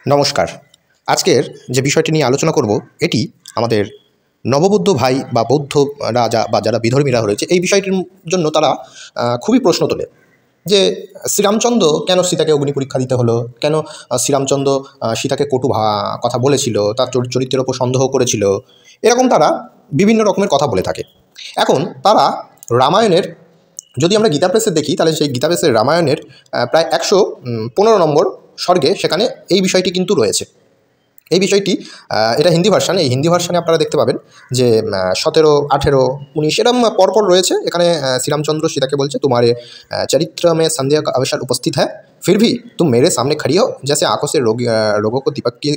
নমস্কার। আজকের যে বিষয়টি নিয়ে আলোচনা করব এটি আমাদের নববৌদ্ধ ভাই বা বৌদ্ধরা বা যারা বিধর্মীরা রয়েছে এই বিষয়টির জন্য তারা খুবই প্রশ্ন তোলে যে শ্রীরামচন্দ্র কেন সীতাকে অগ্নি পরীক্ষা দিতে হলো, কেন শ্রীরামচন্দ্র সীতাকে কটু কথা বলেছিল, তার চরিত্রের ওপর সন্দেহ করেছিল, এরকম তারা বিভিন্ন রকমের কথা বলে থাকে। এখন তারা রামায়ণের, যদি আমরা গীতা প্রেসে দেখি তাহলে সেই গীতা প্রেসের রামায়ণের প্রায় 115 নম্বর স্বর্গে সেখানে এই বিষয়টি কিন্তু রয়েছে। এই বিষয়টি এটা হিন্দি ভার্সান, এই হিন্দি ভার্সানে আপনারা দেখতে পাবেন যে 17, 18, 19 এরকম পরপর রয়েছে। এখানে শ্রীরামচন্দ্র সীতাকে বলছে तुम्हारे चरित्र में संदेह का अवसर उपस्थित है, फिर भी तुम मेरे सामने खड़ी हो, जैसे आंखों से लोगों को दीपक की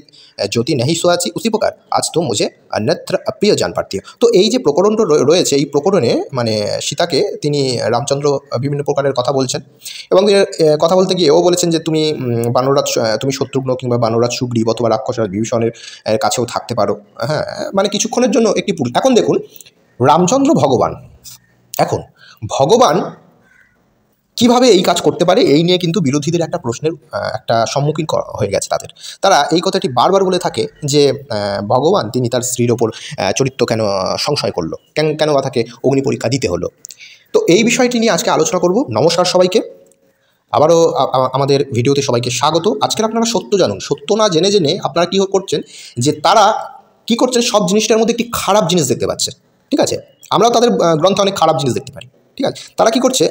ज्योति नहीं सोची उसी प्रकार आज तुम मुझे अन्यत्र अप्रिय जान पाती हो। तो এই যে প্রকরণটা রয়েছে এই প্রকরণে মানে সীতাকে তিনি রামচন্দ্র বিভিন্ন প্রকারের কথা বলছেন এবং কথা বলতে গিয়ে ও বলেছেন যে তুমি বানররাজ, তুমি শত্রুঘ্ন কিংবা বানররাজ সুগ্রীব অথবা রাক্ষসরাজ বিভীষণের কাছেও থাকতে পারো। হ্যাঁ, মানে কিছুক্ষণের জন্য একটি এখন দেখুন রামচন্দ্র ভগবান, এখন ভগবান কিভাবে এই কাজ করতে পারে এই নিয়ে কিন্তু বিরোধীদের একটা প্রশ্নের একটা সম্মুখীন হয়ে গেছে তাদের। তারা এই কথাটি বারবার বলে থাকে যে ভগবান তিনি তার স্ত্রীর ওপর চরিত্র কেন সংশয় করলো, কেন বা তাকে অগ্নি পরীক্ষা দিতে হলো। তো এই বিষয়টি নিয়ে আজকে আলোচনা করব। নমস্কার সবাইকে, আবারও আমাদের ভিডিওতে সবাইকে স্বাগত। আজকের আপনারা সত্য জানুন, সত্য না জেনে জেনে আপনারা কী করছেন যে তারা কি করছেন সব জিনিসটার মধ্যে একটি খারাপ জিনিস দেখতে পাচ্ছে। ঠিক আছে, আমরাও তাদের গ্রন্থে অনেক খারাপ জিনিস দেখতে পারি। ঠিক আছে, তারা কি করছে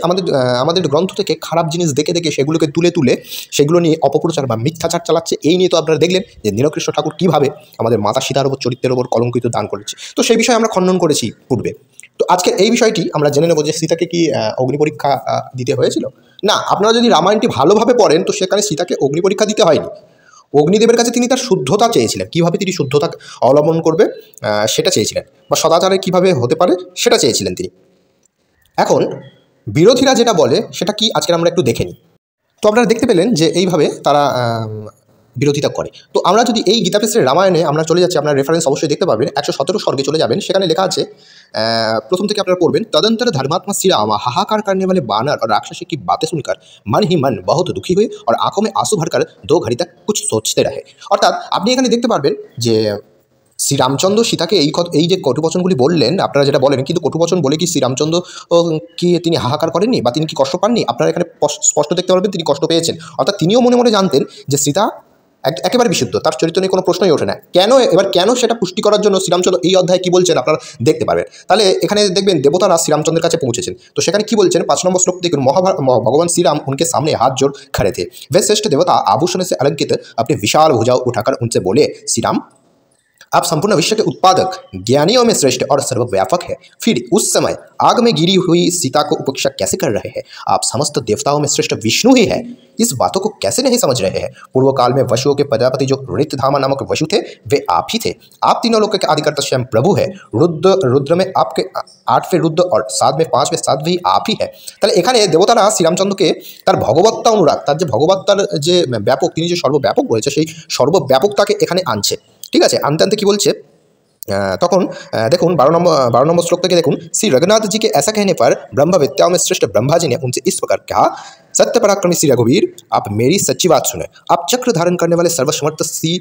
আমাদের গ্রন্থ থেকে খারাপ জিনিস দেখে দেখে সেগুলোকে তুলে সেগুলো নিয়ে অপপ্রচার বা মিথ্যাচার চালাচ্ছে। এই নিয়ে তো আপনারা দেখলেন যে নীলকৃষ্ণ ঠাকুর কীভাবে আমাদের মাতা সীতার ওপর চরিত্রের ওপর কলঙ্কিত দান করেছে। তো সেই বিষয়ে আমরা খণ্ডন করেছি পূর্বে। তো আজকে এই বিষয়টি আমরা জেনে নেব যে সীতাকে কি অগ্নি পরীক্ষা দিতে হয়েছিল না। আপনারা যদি রামায়ণটি ভালোভাবে পড়েন তো সেখানে সীতাকে অগ্নি পরীক্ষা দিতে হয়নি। অগ্নিদেবের কাছে তিনি তার শুদ্ধতা চেয়েছিলেন, কীভাবে তিনি শুদ্ধতা অবলম্বন করবে সেটা চেয়েছিলেন, বা সদাচারে কীভাবে হতে পারে সেটা চেয়েছিলেন তিনি। এখন বিরোধীরা যেটা বলে সেটা কি আজকে আমরা একটু দেখে নিই। তো আপনারা দেখতে পেলেন যে এইভাবে তারা বিরোধিতা করে। তো আমরা যদি এই গীতা প্রেসের রামায়ণে আমরা চলে যাচ্ছি, আপনারা রেফারেন্স অবশ্যই দেখতে পাবেন, 117 স্বর্গে চলে যাবেন। সেখানে লেখা আছে, প্রথম থেকে আপনারা পড়বেন, तदंतर धर्मात्मा श्री राम हाहाकार करने वाले बानर और राक्षसी की बातें सुनकर मन ही मन बहुत दुखी हुए और आंखों में आंसू भरकर 2 घड़ी तक कुछ सोचते रहे। অর্থাৎ আপনি এখানে দেখতে পারবেন যে শ্রীরামচন্দ্র সীতাকে এই যে কটুবচনগুলি বললেন, আপনারা যেটা বলেন, কিন্তু কটুবচন বলে কি শ্রীরামচন্দ্র কি তিনি হাহাকার করেননি বা তিনি কি কষ্ট পাননি? আপনারা এখানে স্পষ্ট দেখতে পারবেন তিনি কষ্ট পেয়েছেন। অর্থাৎ তিনিও মনে মনে জানতেন যে সীতা একেবারে বিশুদ্ধ, তার চরিত্র নিয়ে কোনো প্রশ্নই ওঠে না। কেন সেটা পুষ্টি করার জন্য শ্রীরামচন্দ্র এই অধ্যায়ে কী বলছেন আপনারা দেখতে পাবেন। তাহলে এখানে দেখবেন দেবতারা শ্রীরামচন্দ্রের কাছে পৌঁছেছেন। তো সেখানে কি বলছেন 5 নম্বর শ্লোক দেখুন, भगवान श्री राम उनके सामने हाथ जोड़ खड़े थे, वे श्रेष्ठ देवता आभूषण से अलंकृत अपने विशाल भुजाओं उठाकर उनसे बोले, श्री राम आप संपूर्ण विश्व के उत्पादक, ज्ञानियों में श्रेष्ठ और सर्वव्यापक है, फिर उस समय आग में गिरी हुई सीता को उपेक्षा कैसे कर रहे हैं? आप समस्त देवताओं में श्रेष्ठ विष्णु ही है, इस बातों को कैसे नहीं समझ रहे हैं? पूर्व काल में वशुओं के प्रजापति जो ऋतधामा नामक वशु थे वे आप ही थे। आप तीनों लोगों के आदिकर्ता स्वयं प्रभु है। रुद्र में आपके 8वें रुद्र और 7वें 5वें 7वें ही आप ही है। তাহলে এখানে দেবতারা শ্রীরামচন্দ্রকে তার ভগবত্তা অনুরাগ, তার যে ভগবত্তার যে ব্যাপক, তিনি যে সর্বব্যাপক রয়েছে সেই সর্বব্যাপকতাকে এখানে আনছে। ঠিক আছে, আনতে আনতে কী বলছে তখন দেখুন 12 নম্বর श्लोक থেকে देखूँ, श्री रघुनाथ जी के ऐसा कहने पर ब्रह्म विद्याओं में श्रेष्ठ ब्रह्मा जी ने उनसे इस प्रकार कहा, सत्य पराक्रमी श्री रघुवीर आप मेरी सच्ची बात सुने। आप चक्र धारण करने वाले सर्वसमर्थ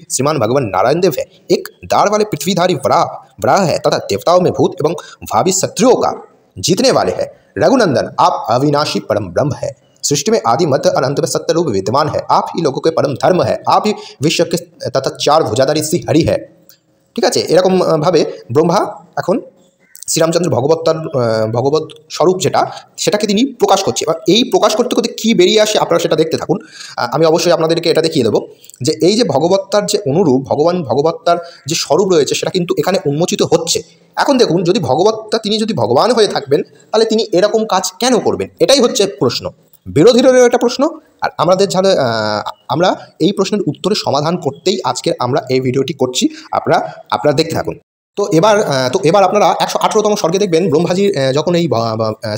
श्रीमान भगवान नारायण देव है, एक दाढ़ वाले पृथ्वीधारी वराह है तथा देवताओं में भूत एवं भावी शत्रुओं का जीतने वाले हैं। रघुनंदन आप अविनाशी परम ब्रह्म है, सृष्टि में आदि मध्य और अंत में सत्य रूप विद्यमान है, आप ही लोगों के परम धर्म है, आप ही विश्व के तथा 4 भुजाधारी श्री हरि है। ঠিক আছে, এরকমভাবে ব্রহ্মা এখন শ্রীরামচন্দ্র ভগবত স্বরূপ সেটাকে তিনি প্রকাশ করছে। এবার এই প্রকাশ করতে করতে কী বেরিয়ে আসে আপনারা সেটা দেখতে থাকুন। আমি অবশ্যই আপনাদেরকে এটা দেখিয়ে দেবো যে এই যে ভগবত্তার যে অনুরূপ, ভগবত্তার যে স্বরূপ রয়েছে সেটা কিন্তু এখানে উন্মোচিত হচ্ছে। এখন দেখুন, যদি তিনি যদি ভগবান হয়ে থাকবেন তাহলে তিনি এরকম কাজ কেন করবেন? এটাই হচ্ছে প্রশ্ন, বিরোধীদেরও একটা প্রশ্ন। আর আমরা এই প্রশ্নের উত্তরের সমাধান করতেই আজকে আমরা এই ভিডিওটি করছি। আপনারা দেখতে থাকুন। তো এবার আপনারা 118তম স্বর্গে দেখবেন ব্রহ্মাজি যখন এই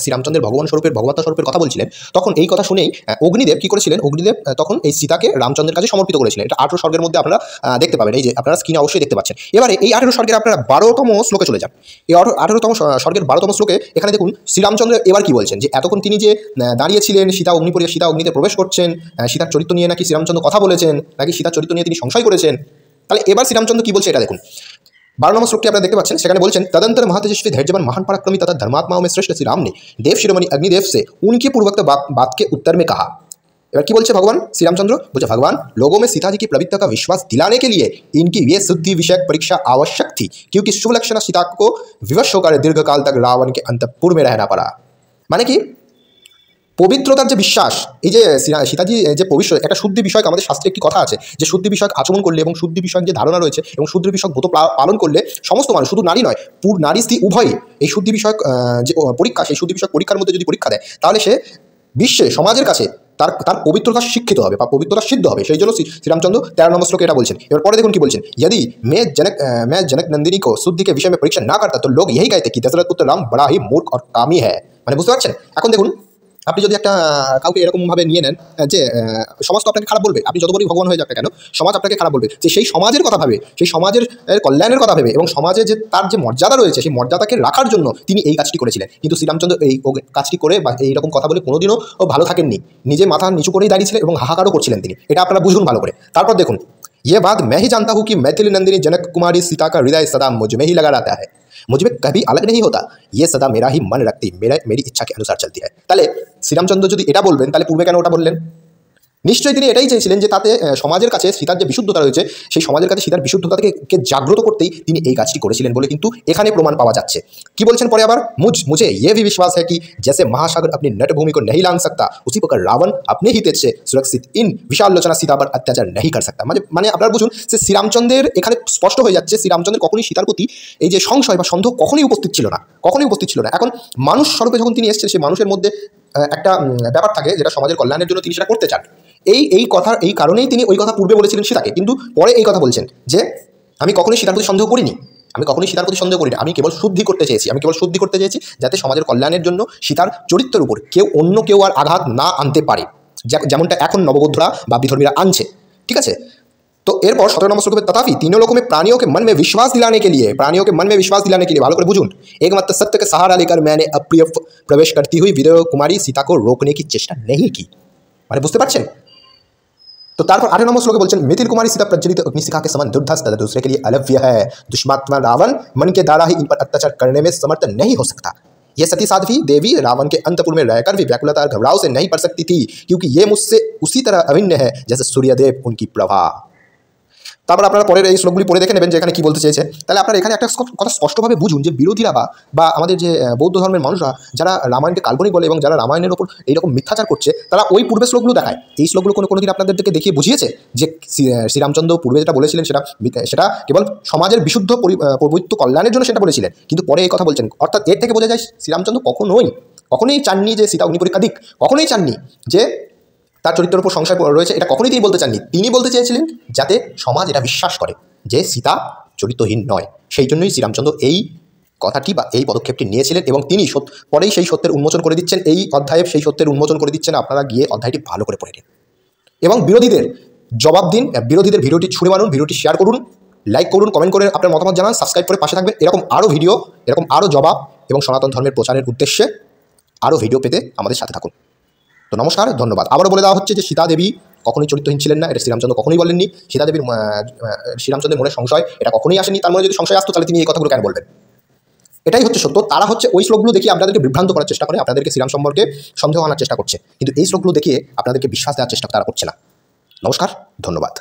শ্রীরামচন্দ্রের ভগবান স্বরূপের ভগবত্তা স্বরূপের কথা বলছিলেন, তখন এই কথা শুনেই অগ্নিদেব কী করেছিলেন, অগ্নিদেব তখন এই সীতাকে রামচন্দ্রের কাছে সমর্পিত করেছিলেন। এটা 18 স্বর্গের মধ্যে আপনারা দেখতে পাবেন, এই যে আপনারা স্ক্রিনে অবশ্যই দেখতে পাচ্ছেন। এবারে এই 18 স্বর্গের আপনারা 12তম শ্লোকে চলে যান। এই 18তম স্বর্গের 12তম শ্লোকে এখানে দেখুন শ্রীরামচন্দ্র এবার কি বলছেন, যে এতক্ষণ তিনি যে দাঁড়িয়েছিলেন সীতা অগ্নিতে প্রবেশ করছেন, সীতার চরিত্র নিয়ে নাকি শ্রীরামচন্দ্র কথা বলেছেন, নাকি সীতার চরিত্র নিয়ে তিনি সংশয় করেছেন। তাহলে এবার শ্রীরামচন্দ্র কি বলছে এটা দেখুন। 12 নম্বর শ্লোকটি আপনারা দেখতে पाচ্ছেন, সেখানে বলছেন तदंतर महातेजस्वी धैर्यवान महान पराक्रमी तथा धर्मात्माओं में श्रेष्ठ श्री राम ने देव शिरोमणि अग्निदेव से उनके पूर्वोक्त बात के उत्तर में कहा। এবার কি বলছে ভগবান শ্রীরামচন্দ্র, বলছে भगवान लोगों में सीता जी की प्रवृत्ति का विश्वास दिलाने के लिए इनकी ये शुद्धि विषयक परीक्षा आवश्यक थी, क्योंकि शुभ लक्षण सीता को विवश होकर दीर्घकाल तक रावण के अंतपुर में रहना पड़ा। মানে কি, পবিত্রতার যে বিশ্বাস, এই যে সীতাজি যে পবিত্র একটা শুদ্ধি বিষয়ক আমাদের শাস্ত্রে একটি কথা আছে যে শুদ্ধি বিষয়ক আচরণ করলে এবং শুদ্ধি বিষয়ক যে ধারণা রয়েছে এবং শুদ্ধি বিষয়ক ব্রত পালন করলে সমস্ত মানুষ, শুধু নারী নয়, নারী স্ত্রী উভয়ই এই শুদ্ধি বিষয়ক যে পরীক্ষা, সেই শুদ্ধি বিষয়ক পরীক্ষার মধ্যে যদি পরীক্ষা দেয়, তাহলে সে বিশ্বে সমাজের কাছে তার পবিত্রতা শিক্ষিত হবে বা পবিত্রতা সিদ্ধ হবে। সেই জন্য শ্রীরামচন্দ্র 13 নম্বর শ্লোকে এটা বলছেন। এবার পরে দেখুন কি বলছেন, यदि मैं जनक नंदिनी को शुद्धि के विषय में परीक्षा ना करता तो लोग यही कहते कि दशरथ पुत्र राम बड़ा ही मूर्ख और कामी है। মানে বুঝতে পারছেন? এখন দেখুন, আপনি যদি একটা কাউকে এরকমভাবে নিয়ে নেন যে সমাজ তো আপনাকে খারাপ বলবে, আপনি যত বড়ই ভগবান হয়ে যাক না কেন, সমাজ আপনাকে খারাপ বলবে, যে সেই সমাজের কথা ভাবে, সেই সমাজের কল্যাণের কথা ভেবে এবং সমাজে যে তার যে মর্যাদা রয়েছে সেই মর্যাদাকে রাখার জন্য তিনি এই কাজটি করেছিলেন। কিন্তু শ্রীরামচন্দ্র এই কাজটি করে বা এইরকম কথা বলে কোনোদিনও ভালো থাকেননি, নিজে মাথা নিচু করেই দাঁড়িয়েছিলেন এবং হাহাকারও করছিলেন তিনি। এটা আপনারা বুঝুন ভালো করে। তারপর দেখুন, ये बात मैं ही जानता हूँ कि मैथिली नंदिनी जनक कुमारी सीता का हृदय सदा मुझ में ही लगा रहता है, मुझ में कभी अलग नहीं होता, ये सदा मेरा ही मन रखती, मेरी इच्छा के अनुसार चलती है। তাহলে শ্রীরামচন্দ্র যদি এটা বলবেন, তাহলে পূর্বে কেন ওটা বললেন? নিশ্চয়ই তিনি এটাই চেয়েছিলেন যে তাতে সমাজের কাছে সীতার যে বিশুদ্ধতা রয়েছে সেই সমাজের কাছে সীতার বিশুদ্ধতাকে জাগ্রত করতেই তিনি এই কাজটি করেছিলেন বলে কিন্তু এখানে প্রমাণ পাওয়া যাচ্ছে। কি বলছেন পরে আবার, मुझे ये भी विश्वास है कि जैसे महासागर अपनी नट भूमि को नहीं लांघ सकता, उसी प्रकार रावण अपने ही तेज से सुरक्षित इन विशाल लोचना सीता पर अत्याचार नहीं कर सकता। মানে আপনারা বুঝুন যে শ্রীরামচন্দ্রের এখানে স্পষ্ট হয়ে যাচ্ছে শ্রীরামচন্দ্রের কখনোই সীতার প্রতি এই যে সংশয় বা সন্দেহ কখনোই উপস্থিত ছিল না। এখন মানুষ স্বরূপে যখন তিনি এসেছেন, সেই মানুষের মধ্যে একটা ব্যাপার থাকে যেটা সমাজের কল্যাণের জন্য তিনি সেটা করতে চান। এই কারণেই তিনি ওই কথা পূর্বে বলেছিলেন সীতাকে, কিন্তু পরে এই কথা বলছেন যে আমি কখনোই সীতার প্রতি সন্দেহ করিনি, আমি কেবল শুদ্ধি করতে চেয়েছি, যাতে সমাজের কল্যাণের জন্য সীতার চরিত্রের উপর অন্য কেউ আর আঘাত না আনতে পারে, যেমনটা এখন নববধূরা বা বিধর্মীরা আনছে। ঠিক আছে? তো এরপর 17 নম্বর শ্লোকে तथापि तीनों लोगों में प्राणियों के मन में विश्वास दिलाने के लिए ভালো করে বুঝুন, एकमात्र सत्य का सहारा लेकर मैंने अप्रिय प्रवेश करती हुई विदय कुमारी सीता को रोकने की चेष्टा नहीं की। মানে বুঝতে পারছেন? तो तारपर 8 নম্বর শ্লোকে বলছেন, मिथिल कुमारी सीता प्रज्वलित अग्निशिखा के समान दुर्धर्ष तथा दूसरे के लिए अलव्य है, दुष्मात्मा रावण मन के द्वारा ही इन पर अत्याचार करने में समर्थ नहीं हो सकता। ये सती साध्वी देवी रावण के अंतपुर में रहकर भी व्याकुलता और घबराव से नहीं पड़ सकती थी, क्योंकि ये मुझसे उसी तरह अभिन्न है जैसे सूर्यदेव उनकी प्रभा। তারপর আপনারা পরের এই শ্লোকগুলি পড়ে দেখে নেবেন যে এখানে কী বলতে চেয়েছে। তাহলে আপনারা এখানে একটা কথা স্পষ্টভাবে বুঝুন যে বিরোধীরা বা আমাদের যে বৌদ্ধ ধর্মের মানুষরা যারা রামায়ণকে কাল্পনিক বলে এবং যারা রামায়ণের ওপর এইরকম মিথ্যাচার করছে, তারা ওই পূর্বের শ্লোকগুলো দেখায়। এই শ্লোকগুলো কোনোদিন আপনাদেরকে দেখিয়ে বুঝিয়েছে যে শ্রীরামচন্দ্র পূর্বে যেটা বলেছিলেন সেটা কেবল সমাজের বিশুদ্ধ পবিত্র কল্যাণের জন্য সেটা বলেছিলেন, কিন্তু পরে এই কথা বলছেন। অর্থাৎ এর থেকে বোঝা যায় শ্রীরামচন্দ্র কখনোই চাননি যে সীতা অগ্নি পরীক্ষা দিক, কখনোই চাননি যে তার চরিত্রের উপর সংশয় রয়েছে, এটা কখনোই তিনি বলতে চাননি। তিনি বলতে চেয়েছিলেন যাতে সমাজ এটা বিশ্বাস করে যে সীতা চরিত্রহীন নয়। সেই জন্যই শ্রীরামচন্দ্র এই কথাটি বা এই পদক্ষেপটি নিয়েছিলেন এবং তিনি পরেই সেই সত্যের উন্মোচন করে দিচ্ছেন। এই অধ্যায়ে সেই সত্যের উন্মোচন করে দিচ্ছেন। আপনারা গিয়ে অধ্যায়টি ভালো করে পড়ে নিন এবং বিরোধীদের জবাব দিন। বিরোধীদের ভিডিওটি ছুঁড়ে মারুন, ভিডিওটি শেয়ার করুন, লাইক করুন, কমেন্ট করে আপনার মতামত জানান, সাবস্ক্রাইব করে পাশে থাকবেন। এরকম আরও ভিডিও, এরকম আরও জবাব এবং সনাতন ধর্মের প্রচারের উদ্দেশ্যে আরও ভিডিও পেতে আমাদের সাথে থাকুন। তো নমস্কার, ধন্যবাদ। আবারও বলে দেওয়া হচ্ছে যে সীতা দেবী কখনোই চরিত্রহীন ছিলেন না, এটা শ্রীরামচন্দ্র কখনোই বলেননি। শ্রীরামচন্দ্রের মনে সংশয় এটা কখনোই আসেনি। তার মনে যদি সংশয় আসতো তাহলে তিনি এই কথাগুলো কেন বলবেন? এটাই হচ্ছে সত্য। তারা হচ্ছে ওই শ্লোকগুলো দেখিয়ে আপনাদেরকে বিভ্রান্ত করার চেষ্টা করে, আপনাদেরকে শ্রীরাম সম্পর্কে সন্দেহ আনার চেষ্টা করছে, কিন্তু এই শ্লোকগুলো দেখিয়ে আপনাদেরকে বিশ্বাস দেওয়ার চেষ্টা তারা করছে না। নমস্কার, ধন্যবাদ।